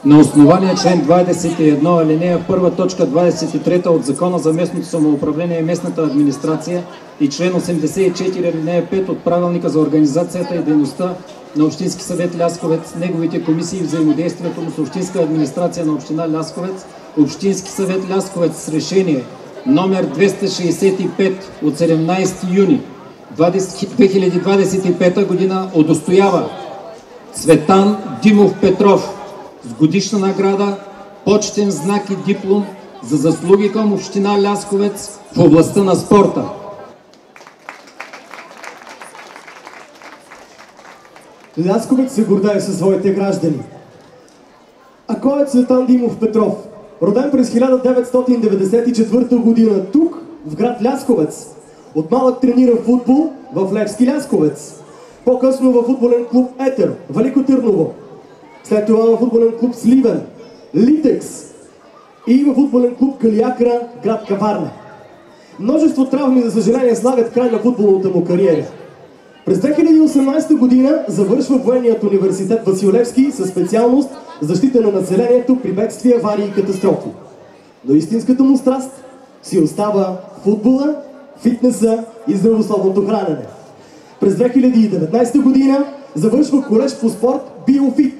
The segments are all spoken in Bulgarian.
На основание член 21, алинея 1, точка 23 от Закона за местното самоуправление и местната администрация и член 84, алинея 5 от Правилника за организацията и дейността на Общински съвет Лясковец, неговите комисии и взаимодействието му с Общинска администрация на община Лясковец, Общински съвет Лясковец с решение номер 265 от 17 юни 2025 година удостоява Цветан Димов Петров с годишна награда, почетен знак и диплом за заслуги към община Лясковец в областта на спорта. Лясковец се гордее със своите граждани. А кой е Цветан Димов Петров? Роден през 1994 година тук, в град Лясковец. От малък тренира футбол в Левски Лясковец. По-късно във футболен клуб Етер, Велико Търново. След това във футболен клуб Сливен, Литекс и във футболен клуб Калиакра, град Каварна. Множество травми, за съжаление, слагат край на футболната му кариера. През 2018 година завършва военният университет Васил Левски със специалност защита на населението при бедствия, аварии и катастрофи. Но истинската му страст си остава футбола, фитнеса и здравословното хранене. През 2019 година завършва колеж по спорт Биофит.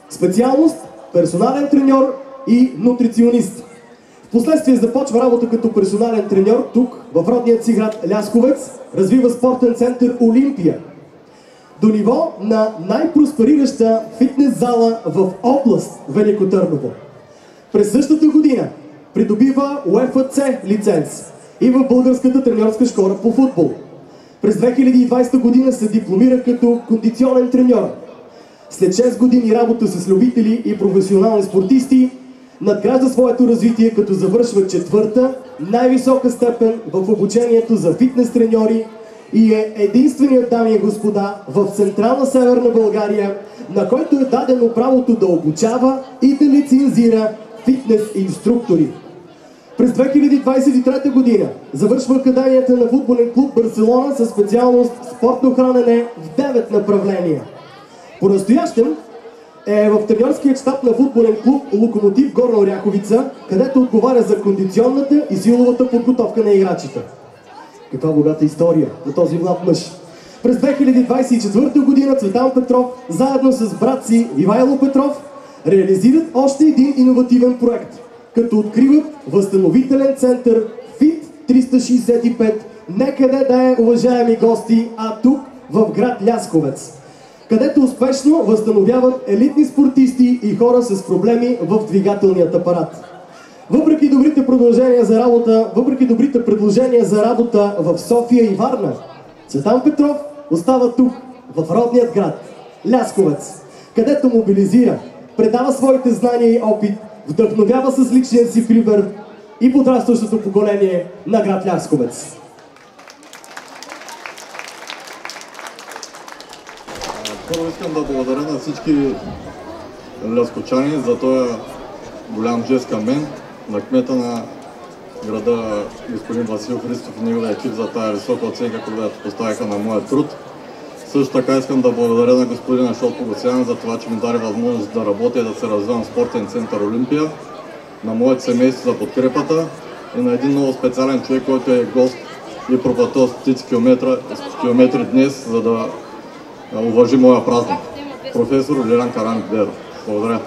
Специалност персонален треньор и нутриционист. Впоследствие започва работа като персонален треньор тук, в родният си град Лясковец, развива спортен център Олимпия. До ниво на най-просперираща фитнес зала в област Велико Търново. През същата година придобива УЕФА-С лиценз и в Българската треньорска школа по футбол. През 2020 година се дипломира като кондиционен треньор. След 6 години работа с любители и професионални спортисти, надгражда своето развитие, като завършва четвърта, най-висока степен в обучението за фитнес треньори и е единственият, дами и господа, в Централна Северна България, на който е дадено правото да обучава и да лицензира фитнес инструктори. През 2023 година завършва Академията на футболен клуб Барселона със специалност спортно хранене в 9 направления. По-настоящем е в треньорския щаб на футболен клуб Локомотив Горна Оряховица, където отговаря за кондиционната и силовата подготовка на играчите. Каква богата история на този млад мъж! През 2024 година Цветан Петров, заедно с брат си Ивайло Петров, реализират още един иновативен проект, като откриват възстановителен център ФИТ 365, не къде да е, уважаеми гости, а тук в град Лясковец, където успешно възстановяват елитни спортисти и хора с проблеми в двигателният апарат. Въпреки добрите предложения за работа в София и Варна, Цветан Петров остава тук, в родният град Лясковец, където мобилизира, предава своите знания и опит, вдъхновява с личния си пример и подрастващото поколение на град Лясковец. Първо искам да благодаря на всички ляскочани за този голям жест към мен, на кмета на града господин Васил Христов и неговия екип за тази висока оценка, която поставиха на моя труд. Също така искам да благодаря на господин Ашот Погосян за това, че ми даде възможност да работя и да се развивам в спортен център Олимпия, на моето семейство за подкрепата и на един много специален човек, който е гост и пропътувал стотици километри днес, за да уважи моя празник. Професор Лилян Карамберов. Благодаря.